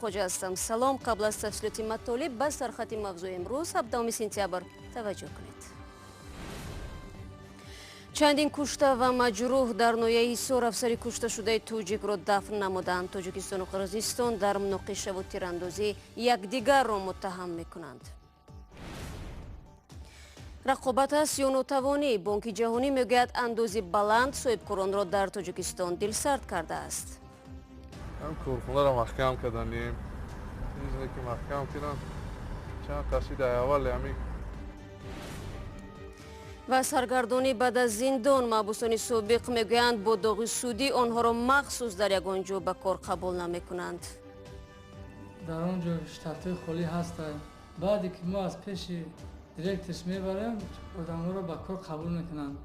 خوجه هستم. سلام. قبل از تفصیلات مطالب به سرخط موضوع امروز 17 سپتامبر توجه کنید. چندین کشته و مجروح در نویه حصار افسری کشته شده توجیک را دفن نمودند. تاجیکستان و قرقیزستان در مناقشه و تیراندازی یکدیگر را متهم میکنند. رقابت است یا ناتوانی؟ بانک جهانی میگوید اندازه بلند صاحبکاران را در تاجیکستان دلسرد کرده است. هم کورخونه را محکم کردنیم چیزی که محکم کردن چند قصید اول همین و سرگردانی بعد از زندان محبوسان سابق میگویند با داغ سودی آنها را مخصوص در یگانجا به کار قبول نمیکنند. در آنجا شتات خالی هست. بعدی که ما از پیش دیرکتش میبریم آدم را به کار قبول میکنند.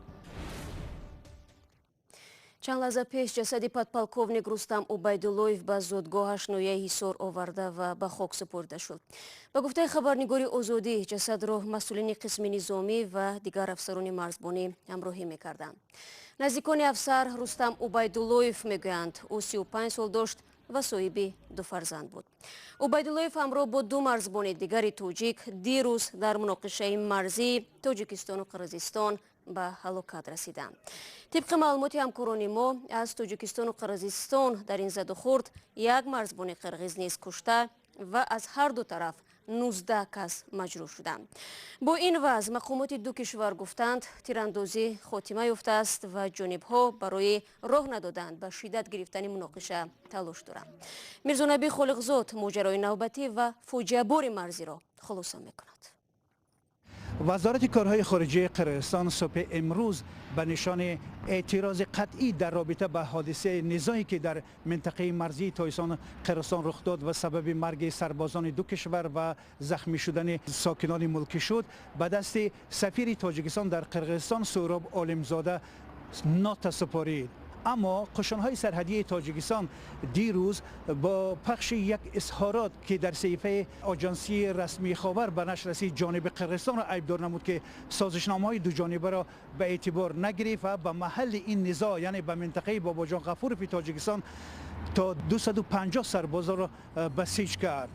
چند لحظه پیش جسد подполковник رستم عبیداللهیف به زادگاهش نویه حصار آورده و به خاک سپرده شد. به گفته خبرنگاری آزادی جسد را مسئولین قسم نظامی و دیگر افسران مرزبانی همراهی میکردند. نزدیکان افسر رستم عبیداللهیف میگویند او 35 سال داشت و صاحب دو فرزند بود. عبیداللهیف همراه با دو مرزبان دیگری توجیک دیروز در مناقشه مرزی تاجیکستان و قرقیزستان به هلاکت رسیدند. طبق معلومات همکاران ما از تاجیکستان و قرقیزستان در این زد و خورد یک مرزبان قرقیز نیز کشته و از هر دو طرف 19 کس مجروح شدند. با این وضع مقامات دو کشور گفتند تیراندازی خاتمه یافته است و جانبها برای راه ندادن به شدت گرفتن مناقشه تلاش دارند. میرزا نبی خالقزاد ماجرای نوبتی و فاجعه بار مرزی را خلاصه میکند. وزارت کارهای خارجه قرقیزستان صبح امروز به نشان اعتراض قطعی در رابطه با حادثه نزاعی که در منطقه مرزی تاجیکستان قرقیزستان رخ داد و سبب مرگ سربازان دو کشور و زخمی شدن ساکنان ملکی شد به دست سفیر تاجیکستان در قرقیزستان سهراب عالمزاده نوت سپارید. اما قشون‌های سرحدی تاجیکستان دیروز با پخش یک اظهارات که در صحیفه آژانسی رسمی خاور به نشر رسید جانب قرقیزستان را عیبدار نمود که سازشنامه‌های دو جانبه را به اعتبار نگرفت و به محل این نزاع یعنی به منطقه باباجان غفور فی تاجیکستان تا 250 سرباز را بسیج کرد.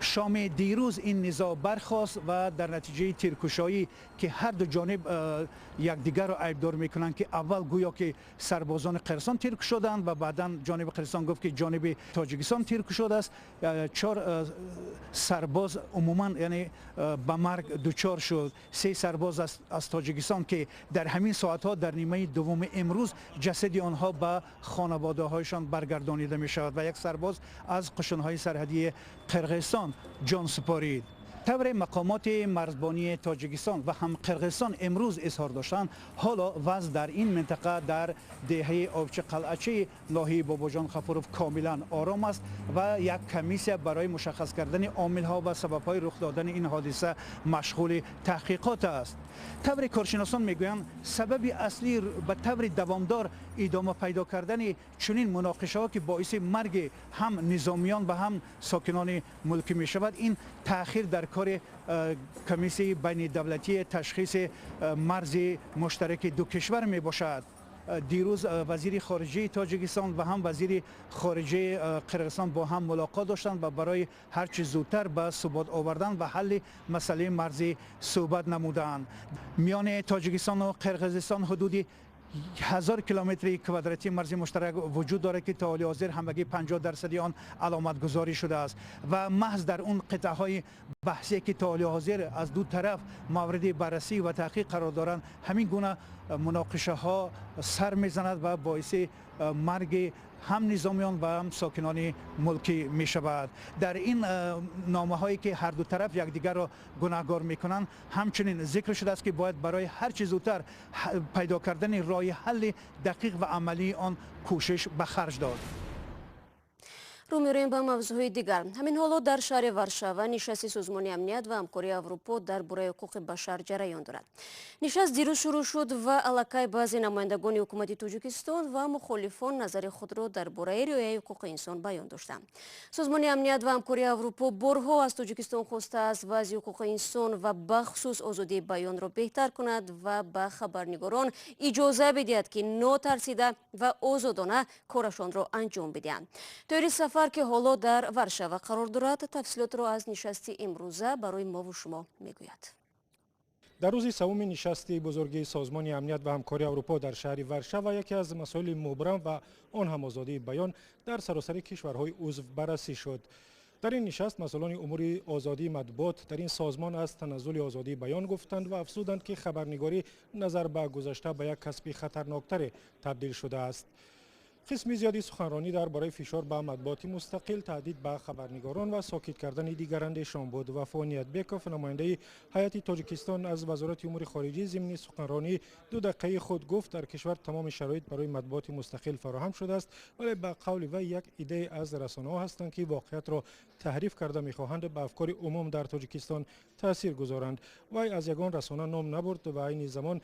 شام دیروز این نزاع برخاست و در نتیجه تیرکشایی که هر دو جانب یکدیگر را عیبدار میکنند که اول گویا که سربازان قرقیزستان تیرکش شدند و بعدا جانب قرقیزستان گفت که جانب تاجیکستان تیرکش شده است. 4 سرباز عموما یعنی به مرگ دچار شد. 3 سرباز از تاجیکستان که در همین ساعتها در نیمه دوم امروز جسد آنها به خانواده هایشان برگردانیده می شود و یک سرباز از قشون‌های سرحدی قرقیزستان جان سپارید. طور مقامات مرزبانی تاجیکستان و هم قرقیزستان امروز اظهار داشتند حالا وضع در این منطقه در دهه آبچه قلعچه ناحیه باباجان غفورف کاملا آرام است و یک کمیسیه برای مشخص کردن عامل‌ها و سبب‌های رخ دادن این حادثه مشغول تحقیقات است. طور کارشناسان میگویند سبب اصلی به طور دوامدار ادامه پیدا کردن چنین مناقشه‌ها که باعث مرگ هم نظامیان و هم ساکنان ملکی می شود این تأخیر در کار کمیسیه بین دولتی تشخیص مرز مشترک دو کشور می باشد. دیروز وزیر خارجه تاجیکستان و هم وزیر خارجه قرقیزستان با هم ملاقات داشتند و برای هر چه زودتر به ثبات آوردن و حل مسئله مرزی صحبت نمودند. میان تاجیکستان و قرقیزستان حدود 1000 کیلومتر کوادراتی مرز مشترک وجود دارد که تا حال حاضر همگی 50% آن علامت گذاری شده است و محض در اون قطعه های بحثی که تا حال حاضر از دو طرف مورد بررسی و تحقیق قرار دارند همین گونه مناقشه ها سر میزند و باعث مرگ هم نظامیان و هم ساکنان ملکی می شود. در این نامه هایی که هر دو طرف یکدیگر را گناهکار می کنند همچنین ذکر شده است که باید برای هر چه زودتر پیدا کردن راه حل دقیق و عملی آن کوشش به خرج داد. رو می‌رویم به موضوع دیگر. همین حالا در شهر ورشاوا نشست سازمان امنیت و همکاری اروپا درباره حقوق بشر جریان دارد. نشست دیروز شروع شد و الکی بعضی نمایندگان حکومت تاجیکستان و مخالفان نظر خود را درباره رعایت حقوق انسان بیان داشتند. سازمان امنیت و همکاری اروپا بارها از تاجیکستان خواسته است وضع حقوق انسان و بخصوص آزادی بیان را بهتر کند و به خبرنگاران اجازه بدهد که ناترسیده و آزادانه کارشان را انجام بدهند. сафар ки ҳоло дар Варшава қарор дорад, тафсилотро аз нишасти имрӯза барои мову шумо мегӯяд. در روز سوم نشست بزرگ سازمان امنیت و همکاری اروپا در شهر ورشاوا یکی از مسائل مبرم و آن هم آزادی بیان در سراسر کشورهای عضو بررسی شد. در این نشست مسئولان امور آزادی مطبوعات در این سازمان از تنزل آزادی بیان گفتند و افزودند که خبرنگاری نظر به گذشته به یک کسب خطرناکتر تبدیل شده است. قسم زیادی سخنرانی درباره فشار به مطبوعات مستقل، تهدید به خبرنگاران و ساکت کردن دیگرانشان بود. وفا نیتبکوف نماینده هیئت تاجیکستان از وزارت امور خارجه ضمن سخنرانی 2 دقیقه خود گفت در کشور تمام شرایط برای مطبوعات مستقل فراهم شده است، ولی به قول وی یک ایده از رسانه‌ها هستند که واقعیت را تحریف کرده می‌خواهند به افکار عموم در تاجیکستان تاثیر گذارند. وی از یگان رسانه نام نبرد و این زمان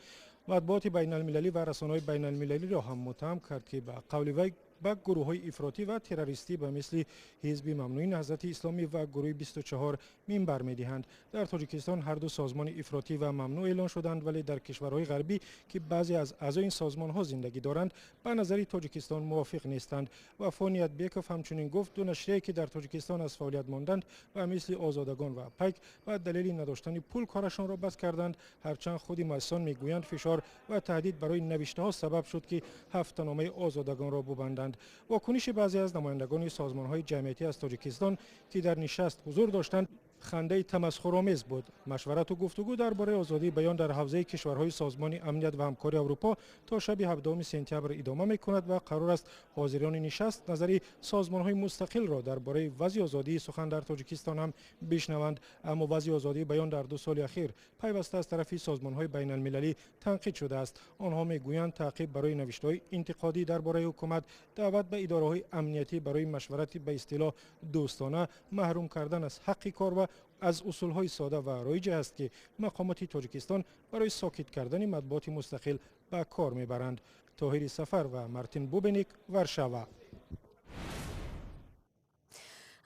مطبوعات بین المللی و رسانه‌های بین المللی را هم متهم کرد که به قول وی به گروه‌های افراطی و تروریستی به مثل حزب ممنوعین نهضت اسلامی و گروه 24 منبر می‌دهند. در تاجیکستان هر دو سازمان افراطی و ممنوع اعلان شدند، ولی در کشورهای غربی که بعضی از اعضای این سازمان‌ها زندگی دارند به نظر تاجیکستان موافق نیستند. وفا نیتبکوف همچنین گفت 2 نشریه‌ای که در تاجیکستان از فعالیت ماندند و مثل آزادگان و پک و دلیل نداشتن پول کارشان را بس کردند، هرچند خود مؤسسان میگویند فشار و تهدید برای نوشته‌ها سبب شد که هفته‌نامه آزادگان را ببندند. واکنش بعضی از نمایندگان سازمان‌های جمعیتی از تاجیکستان که در نشست حضور داشتند خنده تمسخرآمیز بود. مشورت و گفتگو درباره آزادی بیان در حوزه کشورهای سازمان امنیت و همکاری اروپا تا شب 17 سپتامبر ادامه می‌کند و قرار است حاضران نشست نظری سازمان‌های مستقل را درباره وضع آزادی سخن در تاجیکستان هم بشنوند. اما وضع آزادی بیان در 2 سال اخیر پیوسته از طرف سازمان‌های بین المللی تنقید شده است. آنها می‌گویند تعقیب برای نوشته‌های انتقادی درباره حکومت، دعوت به اداره‌های امنیتی برای مشورت به اصطلاح دوستانه، محروم کردن از حق کار و از اصولهای ساده و رایج است که مقامات تاجیکستان برای ساکت کردن مطبوعات مستقل به کار میبرند. طاهر سفر و مارتین بوبنیک، ورشاوا.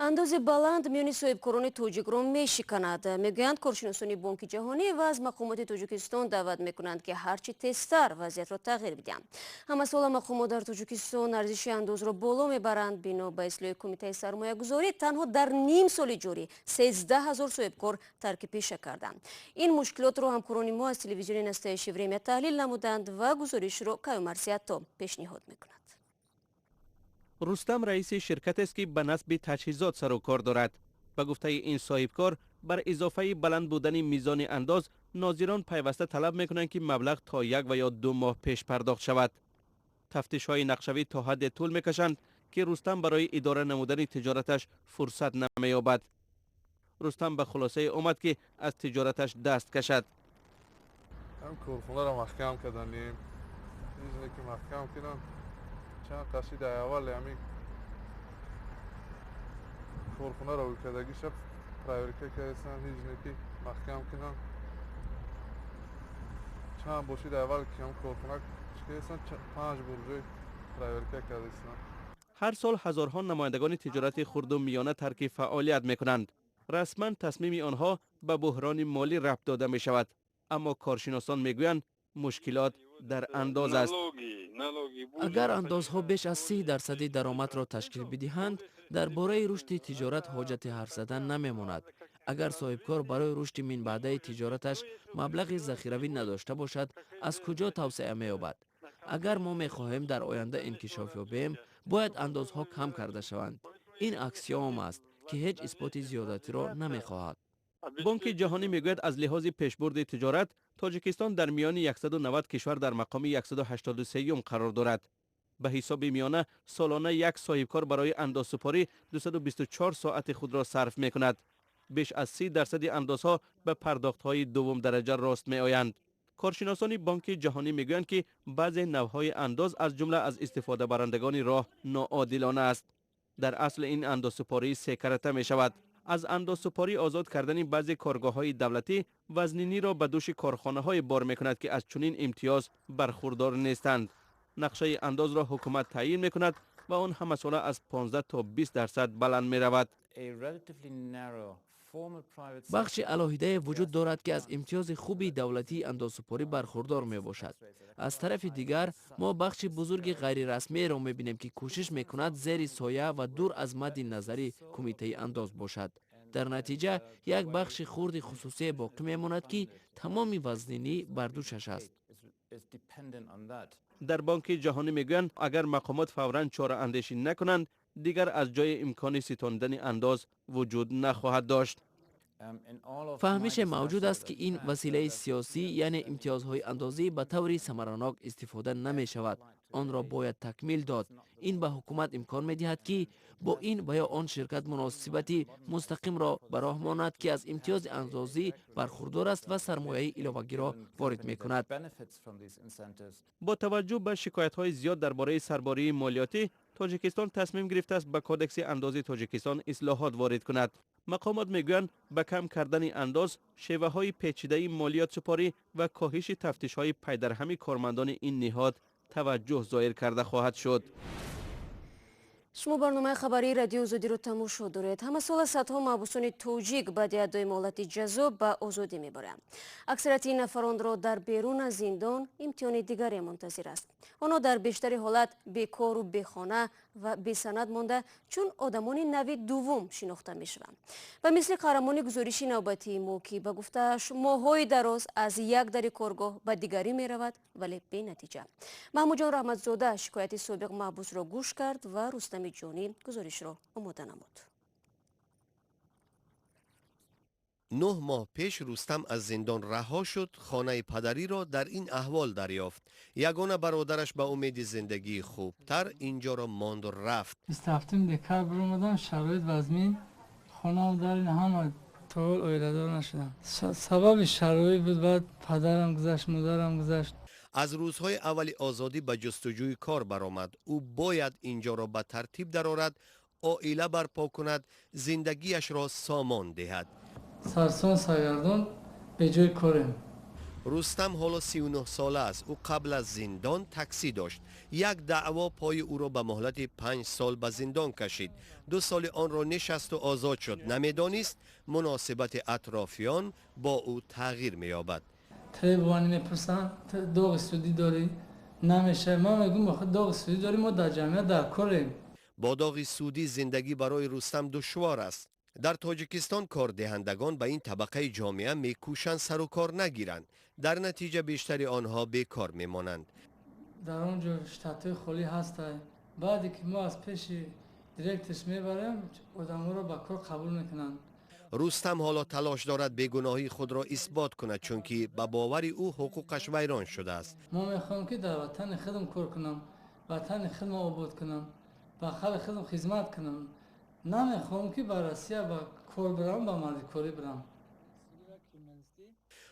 андози баланд миёни соҳибкорони тоҷикро мешиканад. мегӯянд коршиносони бонки ҷаҳонӣ ва аз мақомоти тоҷикистон даъват мекунанд ки ҳарчи тезтар вазъиятро тағйир бидиҳанд. ҳама сола мақомот дар тоҷикистон арзиши андозро боло мебаранд. бино ба ислоҳи кумитаи сармоягузорӣ танҳо дар ним соли ҷорӣ 13 000 соҳибкор тарки пеша карданд. ин мушкилотро ҳамкорони мо аз телевизиони настоящи время таҳлил намуданд ва гузоришро каюмарсиатто пешниҳод мекунад. رستم رئیس شرکت است که به نصب تجهیزات سر و کار دارد. به گفته این صاحبکار بر اضافه بلند بودن میزان انداز، ناظران پیوسته طلب میکنند که مبلغ تا 1 و یا 2 ماه پیش پرداخت شود. تفتیش های نقشوی تا حد طول میکشند که رستم برای اداره نمودن تجارتش فرصت نمییابد. رستم به خلاصه آمد که از تجارتش دست کشد. هم کارخونه را محکم کردیم. چیزی که محکم کردن چند قصید اول همین کارخونه را وکدگی شب پرایوریته کردن هیچ که محکم کردن چند باشید اول که هم کارخونه کردن 5 برجای پرایوریته کردن. هر سال هزارها نمایندگان تجارت خرد و میانه ترک فعالیت میکنند. رسما تصمیم آنها به بحران مالی ربط داده می شود، اما کارشناسان میگویند مشکلات در انداز است. اگر اندازها بیش از 30% درآمد را تشکیل بدهند، درباره رشد تجارت حاجت حرف زدن نمیماند. اگر صاحبکار برای رشد من بعده تجارتش مبلغ ذخیروی نداشته باشد، از کجا توسعه می‌یابد؟ اگر ما می‌خواهیم در آینده انکشاف یابیم، باید اندازها کم کرده شوند. این اکسیوم است که هیچ اثبات زیادتی را نمی‌خواهد. بانک جهانی میگوید از لحاظ پیشبرد تجارت تاجیکستان در میان 190 کشور در مقام 183م قرار دارد. به حساب میانه سالانه یک صاحبکار برای اندازسپاری 224 ساعت خود را صرف میکند. بیش از 30% اندازها به پرداخت‌های دوم درجه راست میآیند. کارشناسان بانک جهانی میگویند که بعضی نوع‌های انداز از جمله از استفاده برندگان راه ناعادلانه است. در اصل این اندازسپاری 3 کرته می شود. از اندازسپاری آزاد کردن بعضی کارگاه‌های دولتی وزنینی را به دوش کارخانه‌های بار می‌کند که از چنین امتیاز برخوردار نیستند. نقشه انداز را حکومت تعیین می‌کند و آن هم مسئله از 15 تا 20% بلند می‌رود. بخش علاهیده وجود دارد که از امتیاز خوبی دولتی اندازسپاری برخوردار می باشد. از طرف دیگر ما بخش بزرگ غیر رسمی را می بینیم که کوشش می کند زیر سایه و دور از مد نظری کمیته انداز باشد. در نتیجه یک بخش خرد خصوصی باقی می ماند که تمام وزنینی بر دوشش است. در بانک جهانی میگویند اگر مقامات فوراً چاره اندیشی نکنند دیگر از جای امکان ستاندن انداز وجود نخواهد داشت. فهمیش موجود است که این وسیله سیاسی یعنی امتیازهای اندازی به طور ثمرناک استفاده نمی شود. آن را باید تکمیل داد. این به حکومت امکان می دهد که با این و یا آن شرکت مناسبتی مستقیم را به راه ماند که از امتیاز اندازی برخوردار است و سرمایه علاوه‌ای را وارد می کند. با توجه به شکایت‌های زیاد درباره سرباری مالیاتی، تاجیکستان تصمیم گرفته است به کودکس اندازی تاجیکستان اصلاحات وارد کند. مقامات میگویند به کم کردن انداز، شیوه‌های پیچیده مالیات سپاری و کاهش تفتیش‌های پی در هم کارمندان این نهاد توجه ظاهر کرده خواهد شد. شما برنامه خبری رادیو آزادی رو تماشا دارید. همه سال صدها محبوسان توجیک بعد از ادای مهلت جذاب به آزادی میبرند. اکثریت این نفران را در بیرون از زندان امتحان دیگری منتظر است. آنها در بیشتر حالت بیکار و بیخانه و بیسند مانده چون آدمان نوع دوم شناخته میشوند. و مثل قهرمان گزارش نوبتی ما که به گفته‌اش ماه‌های دراز از یک در کارگاه به دیگری میرود ولی بی نتیجه. محمود جان رحمتزاده شکایت سابق محبوس را گوش کرد و رستم جانی گزارش را آماده نمود. 9 ماه پیش رستم از زندان رها شد. خانه پدری را در این احوال دریافت. یگانه برادرش به امید زندگی خوبتر اینجا را ماند و رفت. 27 دکتر برآمدم. شرایط وزمین خانه در این همه طول اویله‌دار نشدم. سبب شرایط بود. بعد پدرم گذشت، مادرم گذشت. از روزهای اول آزادی به جستجوی کار برآمد. او باید اینجا را به ترتیب درآورد، عائله برپا کند، زندگیش را سامان دهد. سرسان سرگردان به جای کارم. رستم حالا 39 ساله است. او قبل از زندان تاکسی داشت. یک دعوا پای او را به مهلت 5 سال به زندان کشید. 2 سال آن را نشست و آزاد شد. نمیدانست مناسبت اطرافیان با او تغییر می‌یابد. تریبوانی میپرسن داغ سودی داری؟ نمیشه. من میگم بخاطر داغ سودی داری، ما در جمعیت در کاریم. با داغ سودی زندگی برای رستم دشوار است. در تاجیکستان کار دهندگان به این طبقه جامعه میکوشند سر و کار نگیرند. در نتیجه بیشتر آنها بیکار میمانند. در اونجا شتات‌های خالی هست. بعدی که ما از پیش دیرکتش میبریم آدم‌ها رو به کار قبول میکنن. رستم حالا تلاش دارد بیگناهی خود را اثبات کند چون که به باور او حقوقش ویران شده است. ما میخوام که در وطن خودم کار کنم، وطن خودم آباد کنم، به خلق خودم خدمت کنم. نمیخوام که به روسیه به کار برم، به مردکاری برم.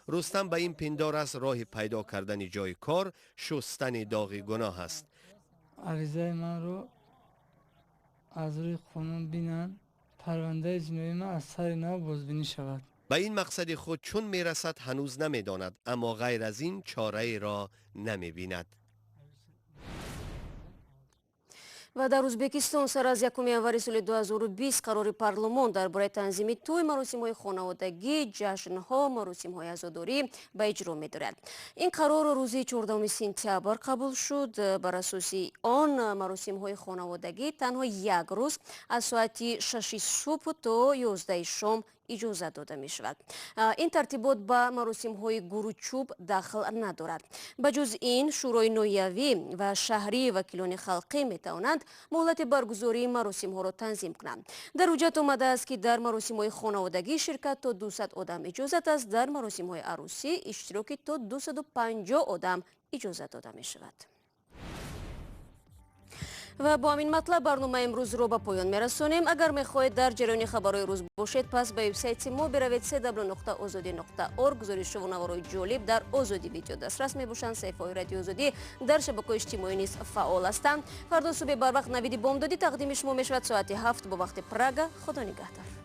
رستم به این پندار است راه پیدا کردن جای کار شستن داغ گناه است. عریضه من رو از روی قانون بینن، پرونده جنایی من از سر نو بازبینی شود. به این مقصد خود چون میرسد هنوز نمیداند، اما غیر از این چاره را نمیبیند. و در ازبکستان سر از 1 январи سال 2020 قرار پارلمان درباره تنظیم توی مراسم‌های خانوادگی، جشن‌ها، مراسم‌های عزاداری به اجرا می‌دارد. این قرار روز 14 سپتامبر قبول شد. بر اساس آن مراسم‌های خانوادگی تنها یک روز از ساعت 6 صبح تا 11 شام اجازه داده می شود. این ترتیبات به مراسم های گروچوب داخل ندارد. بجز این شورای نایوی و شهری وکیلان خلقی می توانند مهلت برگزاری مراسم ها را تنظیم کنند. در حجت آمده است که در مراسم های خانوادگی شرکت تا 200 آدم اجازه است. در مراسم های عروسی اشتراک تا 250 آدم اجازه داده می شود. و با همین مطلب برنامه امروز رو به پایان میرسونیم. اگر میخواهید در جریان خبرهای روز باشید پس به وبسایت ما بروید www.azadi.org. گزارش و نوارهای جالب در آزادی ویدیو دسترس میباشند. صفحه‌های رادیو آزادی در شبکه‌های اجتماعی نیز فعال هستند. فردا صبح بر وقت نوید بامدادی تقدیم شما میشود ساعت 7 با وقت پراگ. خدا نگهدار.